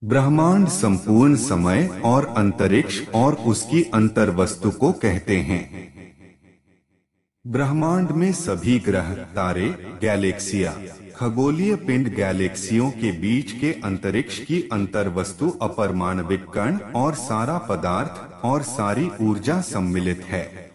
ब्रह्मांड संपूर्ण समय और अंतरिक्ष और उसकी अंतर्वस्तु को कहते हैं। ब्रह्मांड में सभी ग्रह, तारे, गैलेक्सियां, खगोलीय पिंड, गैलेक्सियों के बीच के अंतरिक्ष की अंतर्वस्तु, अपरमाणविक कण और सारा पदार्थ और सारी ऊर्जा सम्मिलित है।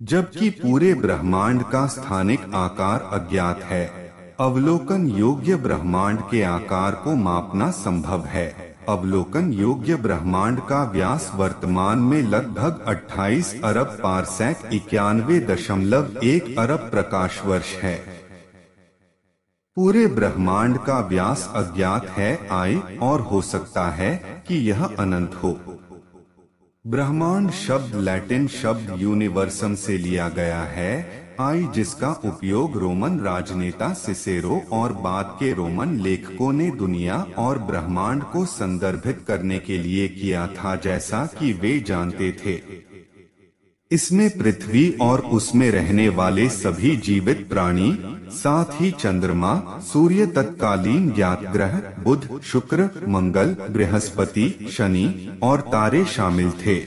जबकि पूरे ब्रह्मांड का स्थानिक आकार अज्ञात है, अवलोकन योग्य ब्रह्मांड के आकार को मापना संभव है। अवलोकन योग्य ब्रह्मांड का व्यास वर्तमान में लगभग 28 अरब पारसेक 91.1 अरब प्रकाश वर्ष है। पूरे ब्रह्मांड का व्यास अज्ञात है और हो सकता है कि यह अनंत हो। ब्रह्मांड शब्द लैटिन शब्द यूनिवर्सम से लिया गया है, जिसका उपयोग रोमन राजनेता सिसेरो और बाद के रोमन लेखकों ने दुनिया और ब्रह्मांड को संदर्भित करने के लिए किया था, जैसा कि वे जानते थे। इसमें पृथ्वी और उसमें रहने वाले सभी जीवित प्राणी, साथ ही चंद्रमा, सूर्य, तत्कालीन ज्ञात ग्रह बुध, शुक्र, मंगल, बृहस्पति, शनि और तारे शामिल थे।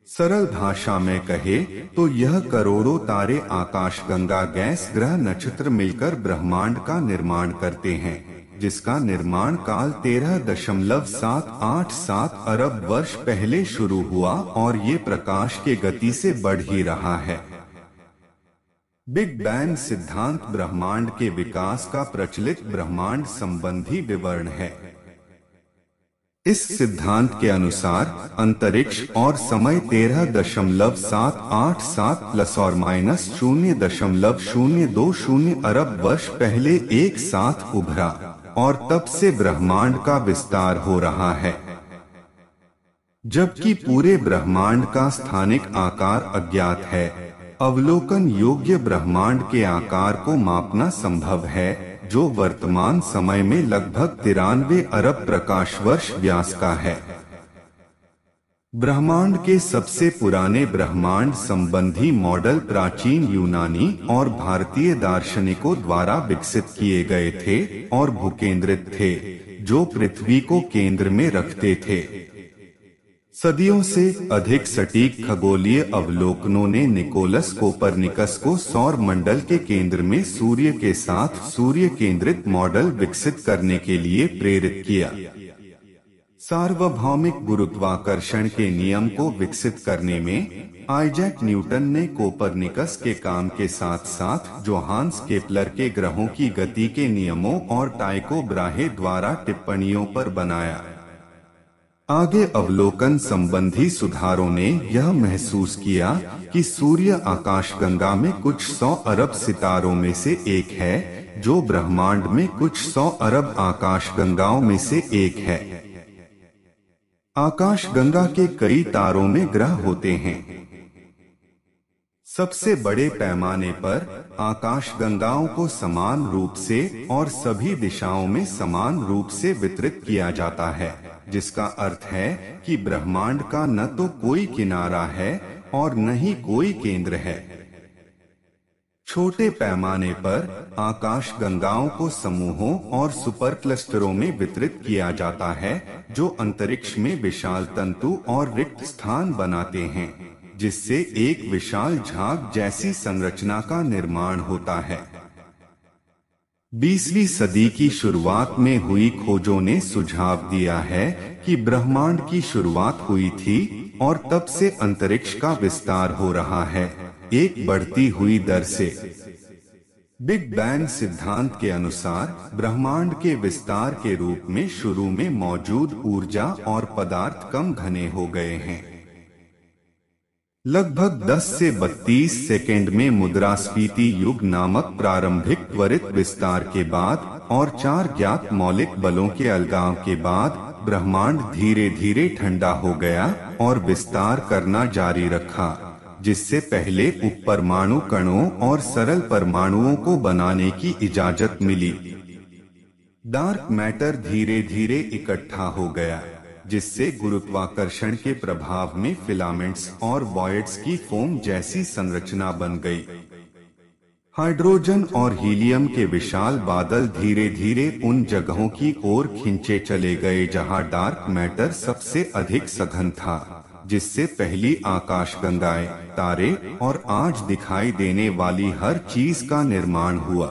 सरल भाषा में कहे तो यह करोड़ों तारे, आकाशगंगा, गैस, ग्रह, नक्षत्र मिलकर ब्रह्मांड का निर्माण करते हैं, जिसका निर्माण काल 13.787 अरब वर्ष पहले शुरू हुआ और ये प्रकाश के गति से बढ़ ही रहा है। बिग बैंग सिद्धांत ब्रह्मांड के विकास का प्रचलित ब्रह्मांड संबंधी विवरण है। इस सिद्धांत के अनुसार अंतरिक्ष और समय 13.787 प्लस और माइनस 0.020 अरब वर्ष पहले एक साथ उभरा और तब से ब्रह्मांड का विस्तार हो रहा है। जबकि पूरे ब्रह्मांड का स्थानिक आकार अज्ञात है, अवलोकन योग्य ब्रह्मांड के आकार को मापना संभव है, जो वर्तमान समय में लगभग 93 अरब प्रकाश वर्ष व्यास का है। ब्रह्मांड के सबसे पुराने ब्रह्मांड संबंधी मॉडल प्राचीन यूनानी और भारतीय दार्शनिकों द्वारा विकसित किए गए थे और भूकेंद्रित थे, जो पृथ्वी को केंद्र में रखते थे। सदियों से अधिक सटीक खगोलीय अवलोकनों ने निकोलस कोपरनिकस को सौर मंडल के केंद्र में सूर्य के साथ सूर्य केंद्रित मॉडल विकसित करने के लिए प्रेरित किया। सार्वभौमिक गुरुत्वाकर्षण के नियम को विकसित करने में आइजैक न्यूटन ने कोपरनिकस के काम के साथ साथ जोहान्स केपलर के ग्रहों की गति के नियमों और टाइको ब्राहे द्वारा टिप्पणियों पर बनाया। आगे अवलोकन संबंधी सुधारों ने यह महसूस किया कि सूर्य आकाशगंगा में कुछ 100 अरब सितारों में से एक है, जो ब्रह्मांड में कुछ 100 अरब आकाशगंगाओं में से एक है। आकाशगंगा के कई तारों में ग्रह होते हैं। सबसे बड़े पैमाने पर आकाशगंगाओं को समान रूप से और सभी दिशाओं में समान रूप से वितरित किया जाता है, जिसका अर्थ है कि ब्रह्मांड का न तो कोई किनारा है और न ही कोई केंद्र है। छोटे पैमाने पर आकाशगंगाओं को समूहों और सुपर क्लस्टरों में वितरित किया जाता है, जो अंतरिक्ष में विशाल तंतु और रिक्त स्थान बनाते हैं, जिससे एक विशाल झाग जैसी संरचना का निर्माण होता है। 20वीं सदी की शुरुआत में हुई खोजों ने सुझाव दिया है कि ब्रह्मांड की शुरुआत हुई थी और तब से अंतरिक्ष का विस्तार हो रहा है, एक बढ़ती हुई दर से। बिग बैंग सिद्धांत के अनुसार ब्रह्मांड के विस्तार के रूप में शुरू में मौजूद ऊर्जा और पदार्थ कम घने हो गए हैं। लगभग 10 से 32 सेकेंड में मुद्रास्फीति युग नामक प्रारंभिक त्वरित विस्तार के बाद और 4 ज्ञात मौलिक बलों के अलगाव के बाद ब्रह्मांड धीरे धीरे ठंडा हो गया और विस्तार करना जारी रखा, जिससे पहले उपपरमाणु कणों और सरल परमाणुओं को बनाने की इजाजत मिली। डार्क मैटर धीरे धीरे इकट्ठा हो गया, जिससे गुरुत्वाकर्षण के प्रभाव में फिलामेंट्स और वॉइड्स की फोम जैसी संरचना बन गई। हाइड्रोजन और हीलियम के विशाल बादल धीरे धीरे उन जगहों की ओर खींचे चले गए जहां डार्क मैटर सबसे अधिक सघन था, जिससे पहली आकाशगंगाएं, तारे और आज दिखाई देने वाली हर चीज का निर्माण हुआ।